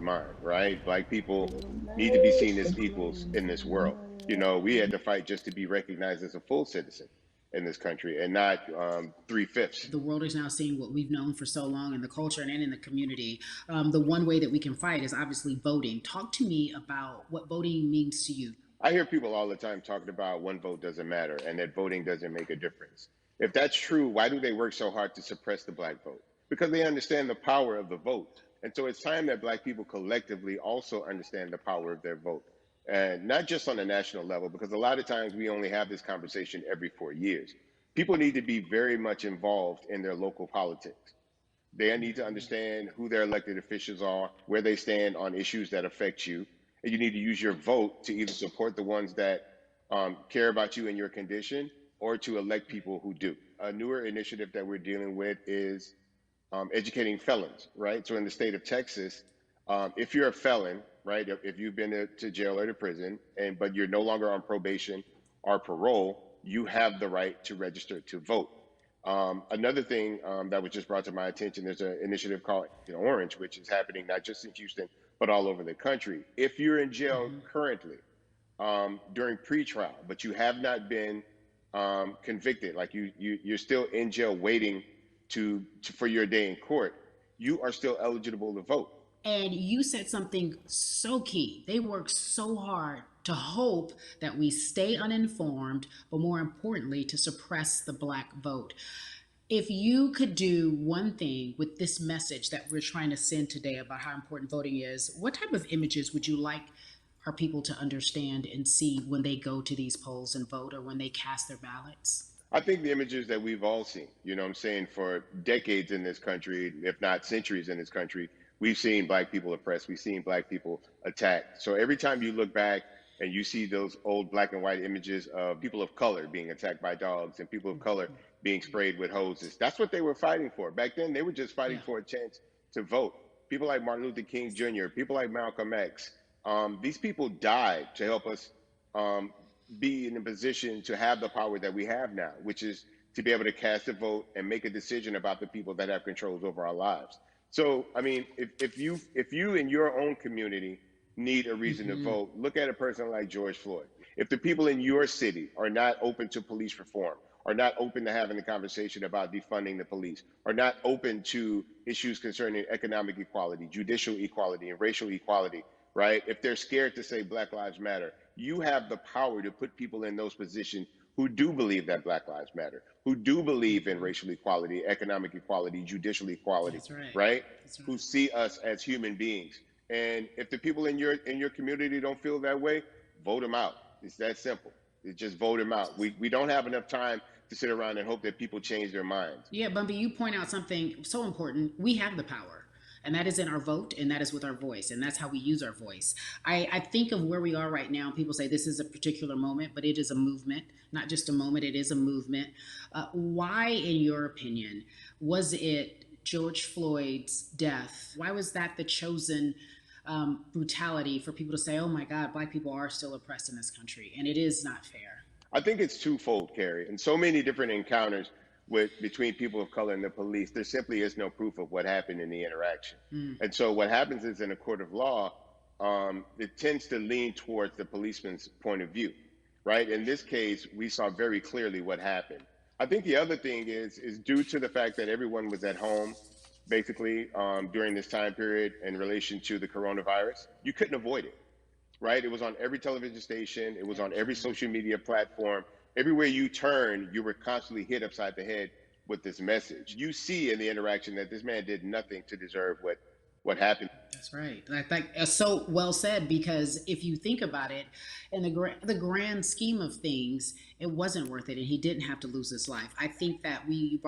mind, right? Black people need to be seen as equals in this world. You know, we had to fight just to be recognized as a full citizen in this country and not three-fifths. The world is now seeing what we've known for so long in the culture and in the community. The one way that we can fight is obviously voting. Talk to me about what voting means to you. I hear people all the time talking about one vote doesn't matter and that voting doesn't make a difference. If that's true, why do they work so hard to suppress the black vote? Because they understand the power of the vote. And so it's time that black people collectively also understand the power of their vote. And not just on a national level, because a lot of times we only have this conversation every 4 years. People need to be very much involved in their local politics. They need to understand who their elected officials are, where they stand on issues that affect you, and you need to use your vote to either support the ones that care about you and your condition, or to elect people who do. A newer initiative that we're dealing with is educating felons, right? So in the state of Texas, if you're a felon, right, if you've been to jail or to prison, and but you're no longer on probation or parole, you have the right to register to vote. Another thing that was just brought to my attention, there's an initiative called Orange, which is happening not just in Houston, but all over the country. If you're in jail currently during pretrial, but you have not been convicted, like you're still in jail waiting for your day in court, you are still eligible to vote. And you said something so key. They work so hard to hope that we stay uninformed, but more importantly, to suppress the black vote. If you could do one thing with this message that we're trying to send today about how important voting is, what type of images would you like our people to understand and see when they go to these polls and vote or when they cast their ballots? I think the images that we've all seen, you know what I'm saying, for decades in this country, if not centuries in this country, we've seen black people oppressed, we've seen black people attacked. So every time you look back and you see those old black and white images of people of color being attacked by dogs and people of color being sprayed with hoses, that's what they were fighting for. Back then, they were just fighting Yeah. for a chance to vote. People like Martin Luther King Jr., people like Malcolm X, these people died to help us um, be in a position to have the power that we have now, which is to be able to cast a vote and make a decision about the people that have controls over our lives. So, I mean, if you in your own community need a reason to Mm-hmm. vote, look at a person like George Floyd. If the people in your city are not open to police reform, are not open to having a conversation about defunding the police, are not open to issues concerning economic equality, judicial equality, and racial equality, right? If they're scared to say Black Lives Matter, you have the power to put people in those positions who do believe that Black Lives Matter, who do believe in Mm-hmm. racial equality, economic equality, judicial equality, That's right. right? That's Who right. see us as human beings. And if the people in your community don't feel that way, vote them out. It's that simple. It's just vote them out. We don't have enough time to sit around and hope that people change their minds. Yeah, Bumpy, you point out something so important. We have the power, and that is in our vote, and that is with our voice, and that's how we use our voice. I think of where we are right now. People say this is a particular moment, but it is a movement, not just a moment, it is a movement. Why, in your opinion, was it George Floyd's death? Why was that the chosen brutality for people to say, oh my God, black people are still oppressed in this country, and it is not fair? I think it's twofold, Carrie. In so many different encounters with between people of color and the police, there simply is no proof of what happened in the interaction. Mm, And so what happens is in a court of law, it tends to lean towards the policeman's point of view, right? In this case, we saw very clearly what happened. I think the other thing is due to the fact that everyone was at home, basically during this time period in relation to the coronavirus. You couldn't avoid it, right? It was on every television station, it was on every absolutely. social media platform. Everywhere you turn, you were constantly hit upside the head with this message. You see in the interaction that this man did nothing to deserve what happened. That's right. I think so well said because if you think about it, in the grand scheme of things, it wasn't worth it, and he didn't have to lose his life. I think that you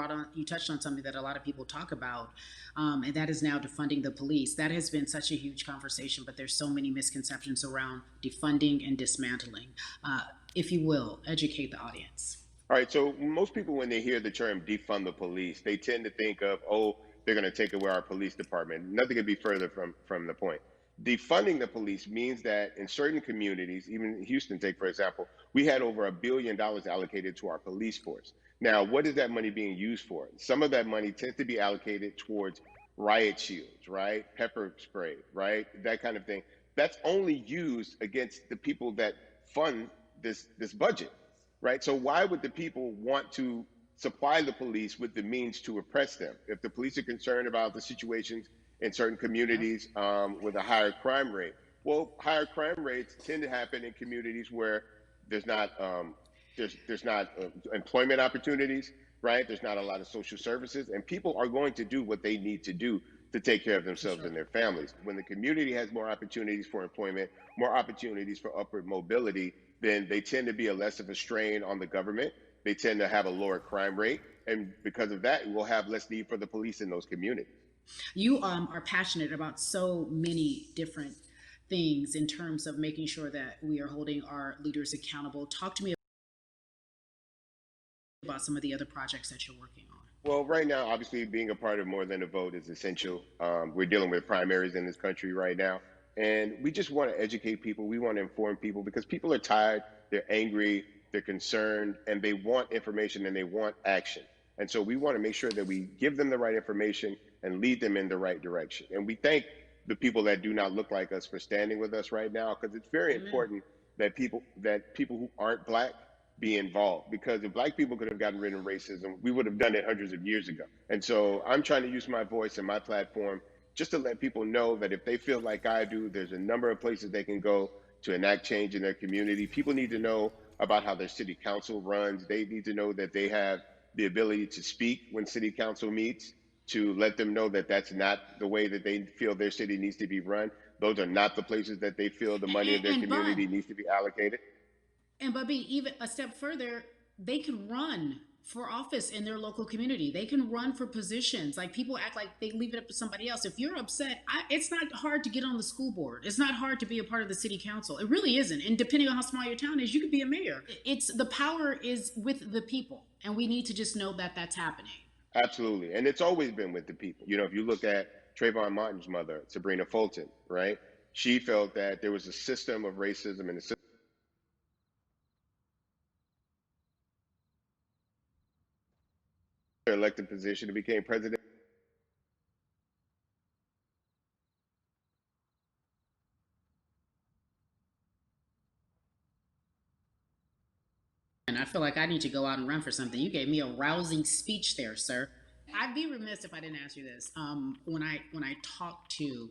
touched on something that a lot of people talk about, and that is now defunding the police. That has been such a huge conversation, but there's so many misconceptions around defunding and dismantling. If you will, educate the audience. All right, so most people, when they hear the term defund the police, they tend to think of, oh, they're going to take away our police department. Nothing could be further from the point. Defunding the police means that in certain communities, even Houston, take for example, we had over $1 billion allocated to our police force. Now, what is that money being used for? Some of that money tends to be allocated towards riot shields, right? Pepper spray, right? That kind of thing. That's only used against the people that fund this budget, right? So why would the people want to supply the police with the means to oppress them? If the police are concerned about the situations in certain Yep. communities with a higher crime rate, well, higher crime rates tend to happen in communities where there's not there's not employment opportunities, right? There's not a lot of social services, and people are going to do what they need to do to take care of For themselves sure. and their families. When the community has more opportunities for employment, more opportunities for upward mobility, then they tend to be a less of a strain on the government. They tend to have a lower crime rate, and because of that, we'll have less need for the police in those communities. You are passionate about so many different things in terms of making sure that we are holding our leaders accountable. Talk to me about some of the other projects that you're working on. Well, right now, obviously, being a part of More Than a Vote is essential. We're dealing with primaries in this country right now, and we just want to educate people. We want to inform people because people are tired, they're angry, they're concerned, and they want information and they want action. And so we want to make sure that we give them the right information and lead them in the right direction. And we thank the people that do not look like us for standing with us right now because it's very Amen. important that people who aren't black be involved because if black people could have gotten rid of racism, we would have done it hundreds of years ago. And so I'm trying to use my voice and my platform just to let people know that if they feel like I do, there's a number of places they can go to enact change in their community. People need to know about how their city council runs. They need to know that they have the ability to speak when city council meets, to let them know that that's not the way that they feel their city needs to be run. Those are not the places that they feel the money of their And Bun, community needs to be allocated. and Bubby, even a step further, they can run for office in their local community. They can run for positions. Like people act like they leave it up to somebody else. If you're upset, it's not hard to get on the school board. It's not hard to be a part of the city council. It really isn't. And depending on how small your town is, you could be a mayor. It's the power is with the people, and we need to just know that that's happening. Absolutely. And it's always been with the people. You know, if you look at Trayvon Martin's mother, Sabrina Fulton, right? She felt that there was a system of racism and a system elected position and became president. And I feel like I need to go out and run for something. You gave me a rousing speech there, sir. I'd be remiss if I didn't ask you this. When I talk to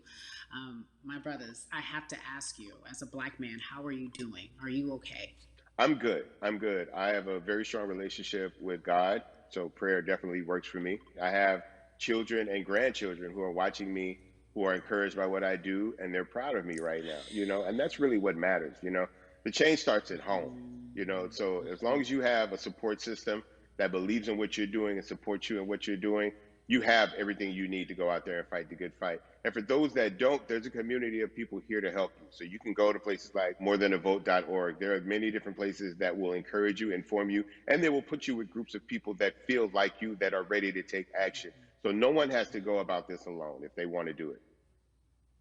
my brothers, I have to ask you, as a black man, how are you doing? Are you okay? I'm good. I'm good. I have a very strong relationship with God. So prayer definitely works for me. I have children and grandchildren who are watching me, who are encouraged by what I do, and they're proud of me right now, and that's really what matters. The change starts at home, so as long as you have a support system that believes in what you're doing and supports you in what you're doing, you have everything you need to go out there and fight the good fight. And for those that don't, there's a community of people here to help you. So you can go to places like morethanavote.org. There are many different places that will encourage you, inform you, and they will put you with groups of people that feel like you that are ready to take action. So no one has to go about this alone if they want to do it.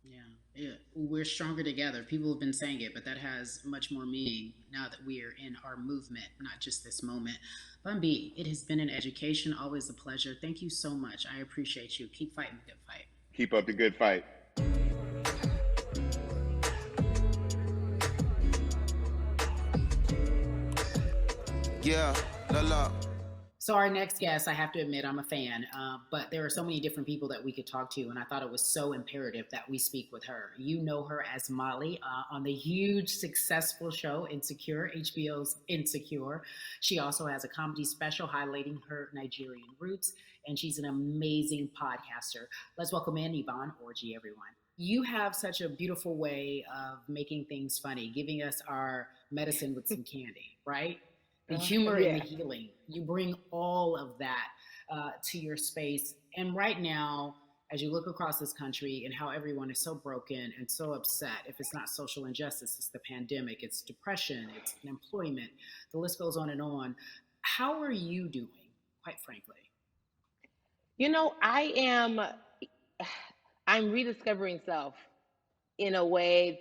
Yeah, yeah. We're stronger together. People have been saying it, but that has much more meaning now that we're in our movement, not just this moment. Bumby, it has been an education, always a pleasure. Thank you so much. I appreciate you. Keep fighting the good fight. Keep up the good fight. Yeah, la la. So our next guest, I have to admit, I'm a fan, but there are so many different people that we could talk to, and I thought it was so imperative that we speak with her. You know her as Molly on the huge, successful show Insecure, HBO's Insecure. She also has a comedy special highlighting her Nigerian roots, and she's an amazing podcaster. Let's welcome in Yvonne Orji, everyone. You have such a beautiful way of making things funny, giving us our medicine with some candy, right? The humor and the Yeah. healing. You bring all of that to your space. And right now, as you look across this country and how everyone is so broken and so upset, if it's not social injustice, it's the pandemic, it's depression, it's unemployment, the list goes on and on. How are you doing, quite frankly? I am I'm rediscovering self in a way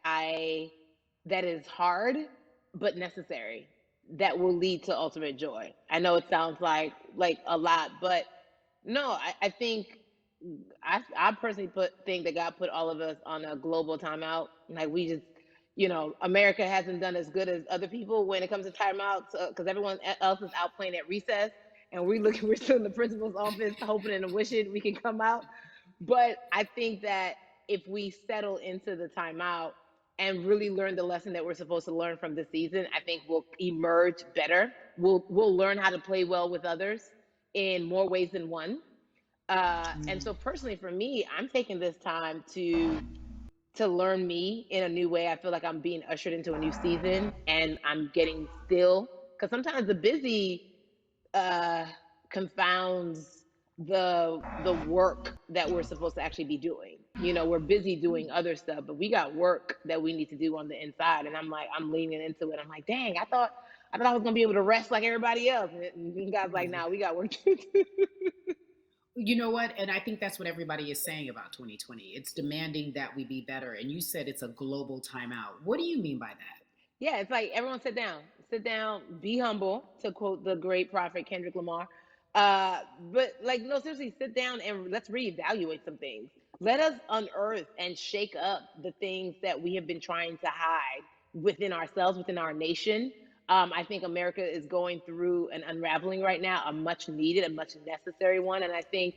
I that is hard but necessary that will lead to ultimate joy. I know it sounds like a lot, but no, I think I personally think that God put all of us on a global timeout. Like we just, America hasn't done as good as other people when it comes to timeouts because everyone else is out playing at recess, and we're still in the principal's office hoping and wishing we can come out. But I think that if we settle into the timeout and really learn the lesson that we're supposed to learn from this season, I think we'll emerge better. We'll learn how to play well with others in more ways than one. And so personally for me, I'm taking this time to learn me in a new way. I feel like I'm being ushered into a new season and I'm getting still because sometimes the busy uh, confounds the work that we're supposed to actually be doing. We're busy doing other stuff, but we got work that we need to do on the inside. And I'm leaning into it. I'm like, dang, I thought I was gonna be able to rest like everybody else. And God's like, nah, we got work to do. You know what? And I think that's what everybody is saying about 2020. It's demanding that we be better. And you said it's a global timeout. What do you mean by that? Yeah, it's like everyone sit down, be humble, to quote the great prophet Kendrick Lamar. But like, no, seriously, sit down and let's reevaluate some things. Let us unearth and shake up the things that we have been trying to hide within ourselves, within our nation. I think America is going through an unraveling right now, a much needed, a much necessary one. And I think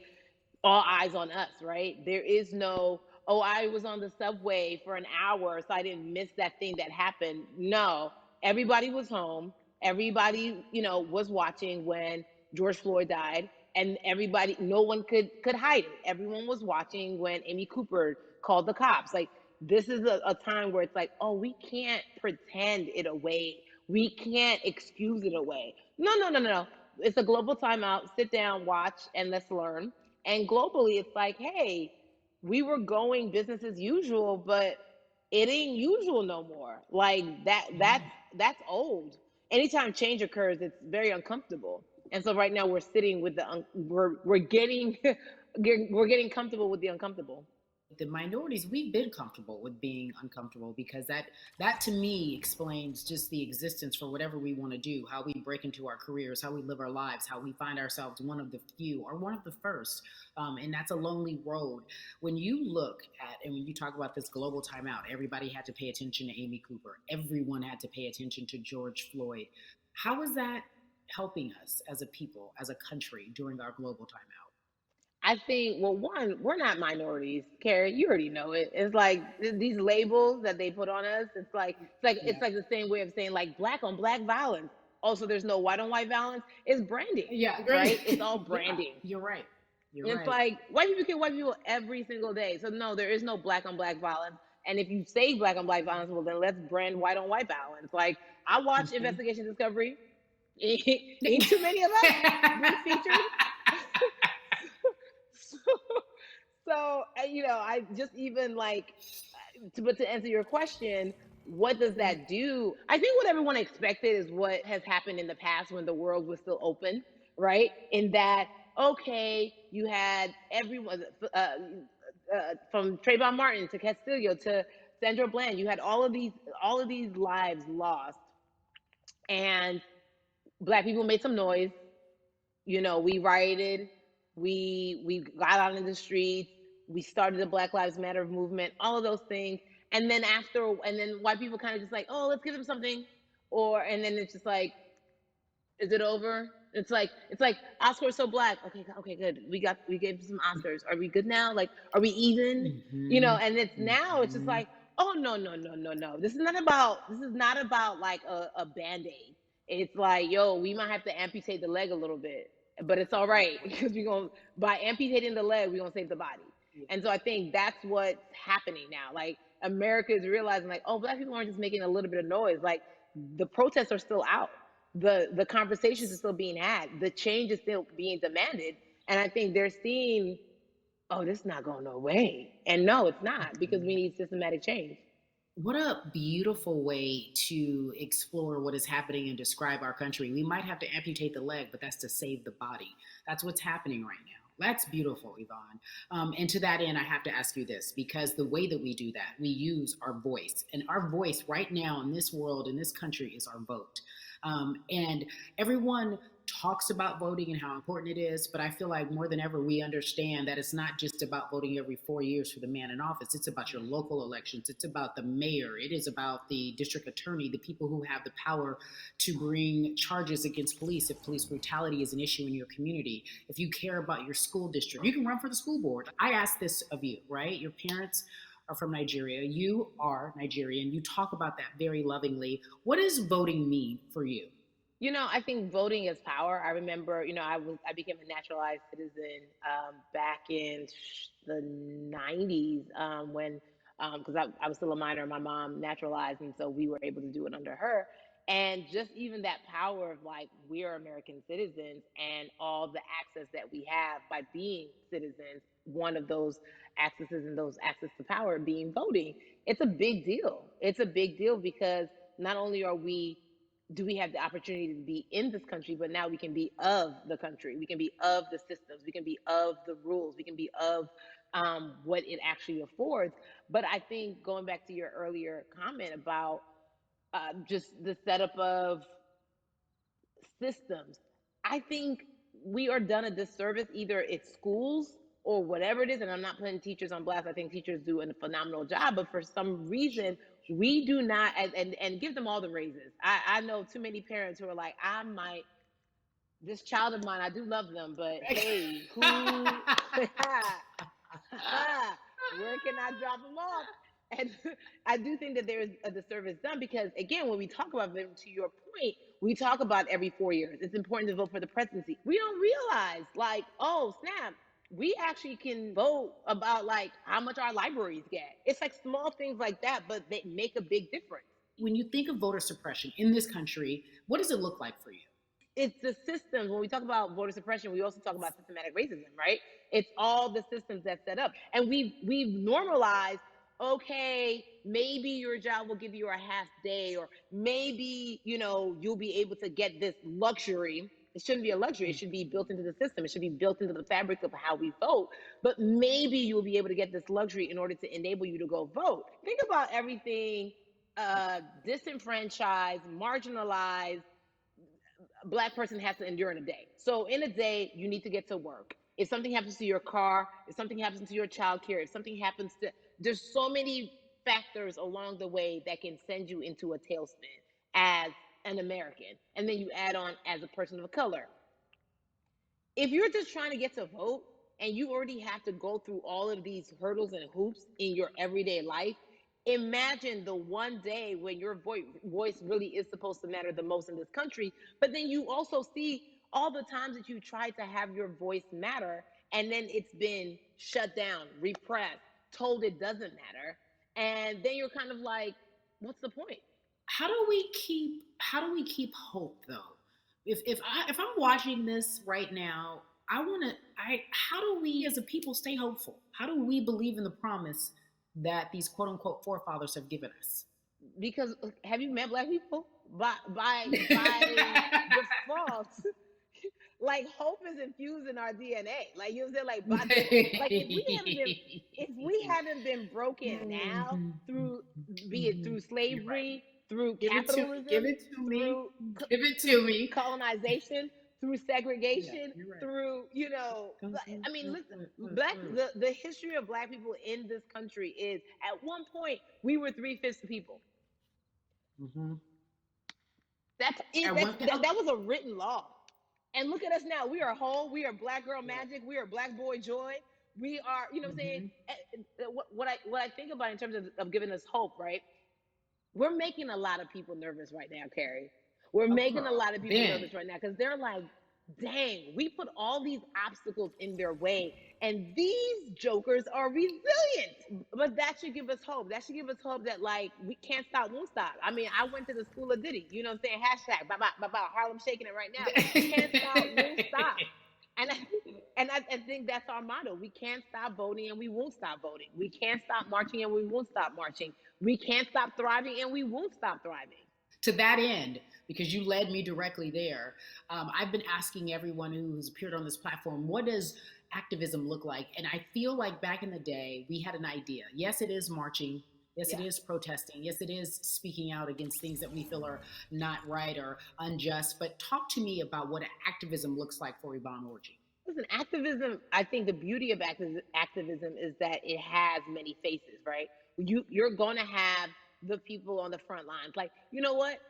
all eyes on us, right? There is no, oh, I was on the subway for an hour, so I didn't miss that thing that happened. No, everybody was home. Everybody, was watching when George Floyd died, and everybody, no one could hide it. Everyone was watching when Amy Cooper called the cops. Like this is a time where it's like, oh, we can't pretend it away. We can't excuse it away. No, no, no, no, no. It's a global timeout. Sit down, watch, and let's learn. And globally, it's like, hey, we were going business as usual, but it ain't usual no more. Like that, that's old. Anytime change occurs, it's very uncomfortable. And so right now we're sitting with we're getting we're getting comfortable with the uncomfortable. The minorities, we've been comfortable with being uncomfortable because that to me explains just the existence for whatever we want to do, how we break into our careers, how we live our lives, how we find ourselves one of the few or one of the first. And that's a lonely road. When you look at and when you talk about this global timeout, everybody had to pay attention to Amy Cooper, everyone had to pay attention to George Floyd. How is that helping us as a people, as a country during our global timeout? I think, well, one, we're not minorities, Carrie. You already know it. It's like these labels that they put on us. It's Yeah. like the same way of saying like black on black violence. Also, there's no white on white violence. It's branding, Yeah, right? It's great. all Yeah, branding. you're right. You're It's right. like white people kill white people every single day. So no, there is no black on black violence. And if you say black on black violence, well then let's brand white on white violence. Like I watch Mhm. Investigation Discovery. Ain't too many of us being featured. so, I just even like but to answer your question, what does that do? I think what everyone expected is what has happened in the past when the world was still open, right? In that, okay, you had everyone from Trayvon Martin to Castillo to Sandra Bland. You had all of these lives lost, and Black people made some noise. We rioted, we got out in the streets, we started the Black Lives Matter movement, all of those things. And then white people kind of just like, oh, let's give them something. And then it's just like, is it over? It's like Oscars so black. Okay, okay, good. We gave some Oscars. Are we good now? Like, are we even? Hmm. And it's just Hmm. like, oh no, no, no, no, no. This is not about like a band-aid. It's like, yo, we might have to amputate the leg a little bit, but it's all right because we're gonna by amputating the leg, we're gonna save the body. Yeah. And so I think that's what's happening now. Like America is realizing, like, oh, black people aren't just making a little bit of noise. Like the protests are still out, the conversations are still being had, the change is still being demanded, and I think they're seeing, oh, this is not going no way, and no, it's not, because we need systematic change. What a beautiful way to explore what is happening and describe our country. We might have to amputate the leg, but that's to save the body. That's what's happening right now. That's beautiful, Yvonne. And to that end, I have to ask you this because the way that we do that, we use our voice. And our voice right now in this world, in this country, is our vote. And everyone talks about voting and how important it is, but I feel like more than ever we understand that it's not just about voting every 4 years for the man in office. It's about your local elections. It's about the mayor. It is about the district attorney, the people who have the power to bring charges against police if police brutality is an issue in your community. If you care about your school district, you can run for the school board. I ask this of you, right? Your parents are from Nigeria. You are Nigerian. You talk about that very lovingly. What does voting mean for you? I think voting is power. I remember, I became a naturalized citizen back in the '90s when because I was still a minor. My mom naturalized, and so we were able to do it under her. And just even that power of like we're American citizens and all the access that we have by being citizens. One of those accesses and those access to power being voting. It's a big deal. It's a big deal because not only are we do we have the opportunity to be in this country, but now we can be of the country. We can be of the systems. We can be of the rules. We can be of what it actually affords. But I think going back to your earlier comment about just the setup of systems, I think we are done a disservice. Either it's schools or whatever it is, and I'm not putting teachers on blast. I think teachers do a phenomenal job, but for some reason, we do not, and give them all the raises. I know too many parents who are like, I might, this child of mine, I do love them, but hey, who, where can I drop them off? And I do think that there is a disservice done because, again, when we talk about them, to your point, we talk about every 4 years. It's important to vote for the presidency. We don't realize, like, oh, snap, we actually can vote about, like, how much our libraries get. It's like small things like that, but they make a big difference. When you think of voter suppression in this country, what does it look like for you? It's the systems. When we talk about voter suppression, we also talk about systematic racism, right? It's all the systems that set up, and we've normalized. Okay, maybe your job will give you a half day, or maybe you'll be able to get this luxury. It shouldn't be a luxury. It should be built into the system. It should be built into the fabric of how we vote. But maybe you'll be able to get this luxury in order to enable you to go vote. Think about everything disenfranchised, marginalized Black person has to endure in a day. So in a day, you need to get to work. If something happens to your car, if something happens to your child care, if something happens to, there's so many factors along the way that can send you into a tailspin as an American. And then you add on as a person of color. If you're just trying to get to vote and you already have to go through all of these hurdles and hoops in your everyday life, imagine the one day when your voice really is supposed to matter the most in this country. But then you also see all the times that you tried to have your voice matter and then it's been shut down, repressed, told it doesn't matter. And then you're kind of like, what's the point? How do we keep hope though? If I'm watching this right now, I want to I how do we as a people stay hopeful? How do we believe in the promise that these quote unquote forefathers have given us? Because have you met Black people? By default, like hope is infused in our DNA. Like you said, like by like if we haven't been broken now through, be it through You're right. slavery, through Give it to me. Give capitalism, it to me. through Give it to me. colonization, through Yeah, segregation, you're right. through I mean, listen, the history of Black people in this country is at one point we were 3/5 the people. Mm-hmm. That's it. And one thing, That was a written law. And look at us now. We are whole. We are Black girl yeah. magic. We are Black boy joy. We are, what I'm saying? Mm-hmm. What I think about in terms of giving us hope, right? We're making a lot of people nervous right now, Carrie. We're Oh, making a girl. lot of people Ben. nervous right now because they're like, dang, we put all these obstacles in their way, and these jokers are resilient. But that should give us hope. That should give us hope that, like, we can't stop, won't stop. I mean, I went to the school of Diddy, you know what I'm saying? Hashtag, Harlem shaking it right now. Can't stop, won't stop. And I think that's our motto. We can't stop voting and we won't stop voting. We can't stop marching and we won't stop marching. We can't stop thriving and we won't stop thriving. To that end, because you led me directly there, I've been asking everyone who's appeared on this platform, what does activism look like? And I feel like back in the day, we had an idea. Yes, it is marching. Yes, it Yeah. is protesting. Yes, it is speaking out against things that we feel are not right or unjust. But talk to me about what activism looks like for Yvonne Orji. Listen, activism, I think the beauty of activism is that it has many faces, right? You're going to have the people on the front lines. Like, you know what?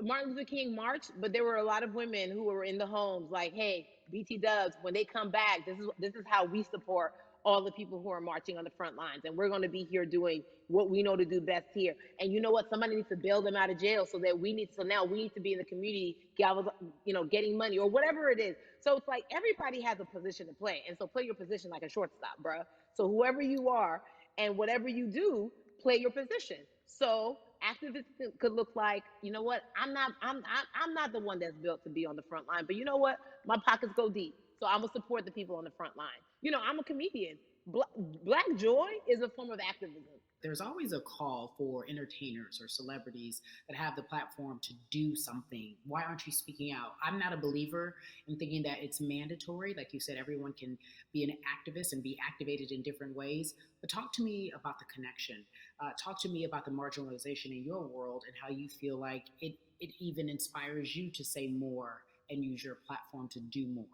Martin Luther King marched, but there were a lot of women who were in the homes like, hey, BT Dubs, when they come back, this is how we support all the people who are marching on the front lines. And we're going to be here doing what we know to do best here. And you know what? Somebody needs to bail them out of jail so now we need to be in the community, getting money or whatever it is. So it's like everybody has a position to play. And so play your position like a shortstop, bruh. So whoever you are and whatever you do, play your position. So activism could look like, you know what? I'm not the one that's built to be on the front line, but you know what? My pockets go deep, so I'm gonna support the people on the front line. I'm a comedian. Black joy is a form of activism. There's always a call for entertainers or celebrities that have the platform to do something. Why aren't you speaking out? I'm not a believer in thinking that it's mandatory. Like you said, everyone can be an activist and be activated in different ways. But talk to me about the connection. Talk to me about the marginalization in your world and how you feel like it even inspires you to say more and use your platform to do more.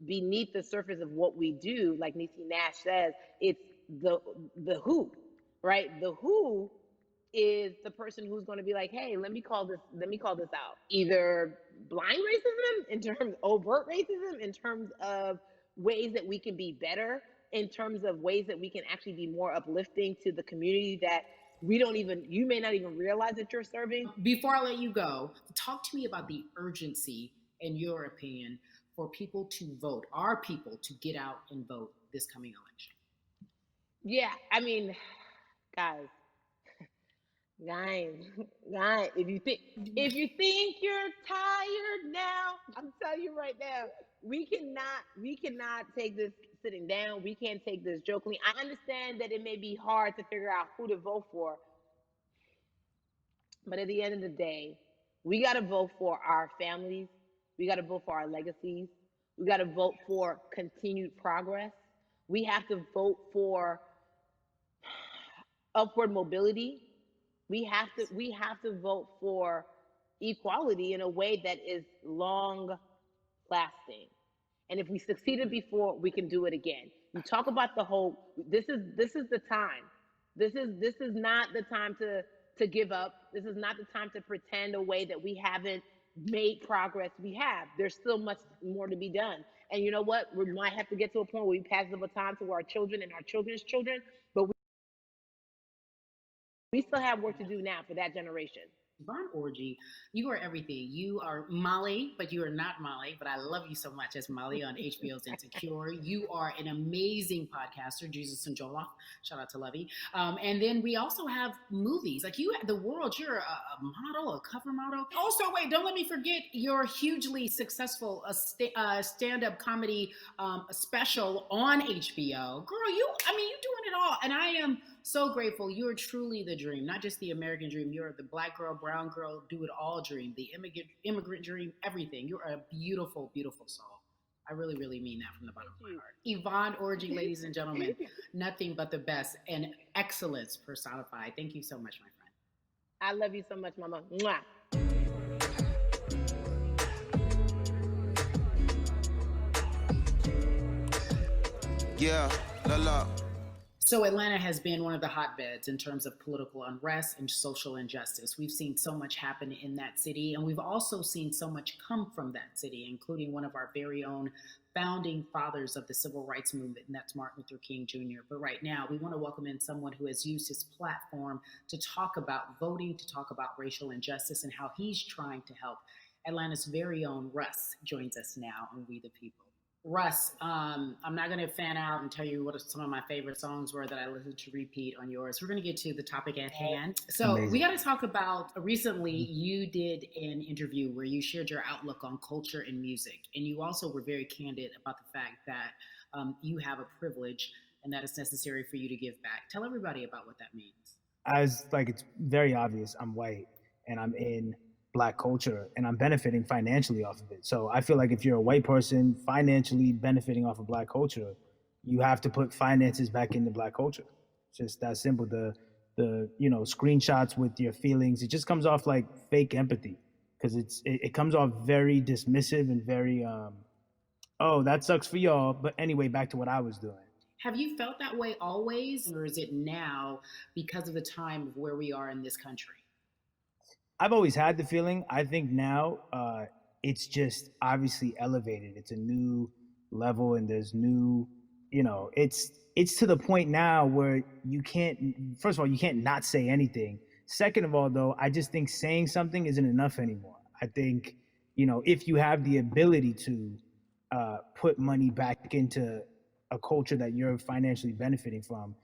Beneath the surface of what we do, like Niecy Nash says, it's the who, right? The who is the person who's going to be like, hey, let me call this out. Either blind racism in terms of overt racism, in terms of ways that we can be better, in terms of ways that we can actually be more uplifting to the community that you may not even realize that you're serving. Before I let you go, talk to me about the urgency, in your opinion, for people to vote, our people to get out and vote this coming election. Yeah, I mean, guys, guys, guys, if you think you're tired now, I'm telling you right now, we cannot take this sitting down. We can't take this jokingly. I understand that it may be hard to figure out who to vote for, but at the end of the day, we got to vote for our families. We got to vote for our legacies. We got to vote for continued progress. We have to vote for upward mobility. We have to vote for equality in a way that is long lasting. And if we succeeded before, we can do it again. You talk about the whole. This is the time. This is not the time to give up. This is not the time to pretend a way that we haven't made progress. We have. There's still much more to be done. And you know what? We might have to get to a point where we pass the baton to our children and our children's children, but we still have work to do now for that generation. Yvonne Orji, you are everything. You are Molly, but you are not Molly. But I love you so much as Molly on HBO's Insecure. You are an amazing podcaster, Jesus and Joloff. Shout out to Lovey. And then we also have movies. Like you, the world. You're a model, a cover model. Also, wait, don't let me forget your hugely successful stand-up comedy special on HBO. Girl, you're doing it all, and I am so grateful. You are truly the dream, not just the American dream. You're the black girl, brown girl, do it all dream, the immigrant dream, everything. You're a beautiful, beautiful soul. I really, really mean that from the bottom of my heart. Yvonne Orji, ladies and gentlemen, nothing but the best and excellence personified. Thank you so much, my friend. I love you so much, Mama. Mwah. Yeah, la la. So Atlanta has been one of the hotbeds in terms of political unrest and social injustice. We've seen so much happen in that city, and we've also seen so much come from that city, including one of our very own founding fathers of the civil rights movement, and that's Martin Luther King Jr. But right now, we want to welcome in someone who has used his platform to talk about voting, to talk about racial injustice, and how he's trying to help. Atlanta's very own Russ joins us now on We the People. Russ, I'm not going to fan out and tell you what some of my favorite songs were that I listened to repeat on yours. We're going to get to the topic at hand. So amazing. We got to talk about recently you did an interview where you shared your outlook on culture and music. And you also were very candid about the fact that you have a privilege and that it's necessary for you to give back. Tell everybody about what that means. It's very obvious I'm white and I'm in Black culture and I'm benefiting financially off of it. So I feel like if you're a white person financially benefiting off of Black culture, you have to put finances back into Black culture. It's just that simple. The screenshots with your feelings. It just comes off like fake empathy because it comes off very dismissive and very oh, that sucks for y'all. But anyway, back to what I was doing. Have you felt that way always, or is it now because of the time of where we are in this country? I've always had the feeling. I think now it's just obviously elevated. It's a new level, and there's new, it's to the point now where you can't. First of all, you can't not say anything. Second of all, though, I just think saying something isn't enough anymore. I think if you have the ability to put money back into a culture that you're financially benefiting from,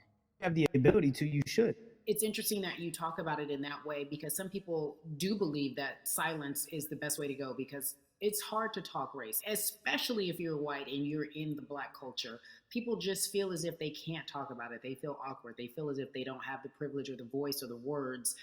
you have the ability to, you should. It's interesting that you talk about it in that way because some people do believe that silence is the best way to go because it's hard to talk race, especially if you're white and you're in the Black culture. People just feel as if they can't talk about it. They feel awkward. They feel as if they don't have the privilege or the voice or the words.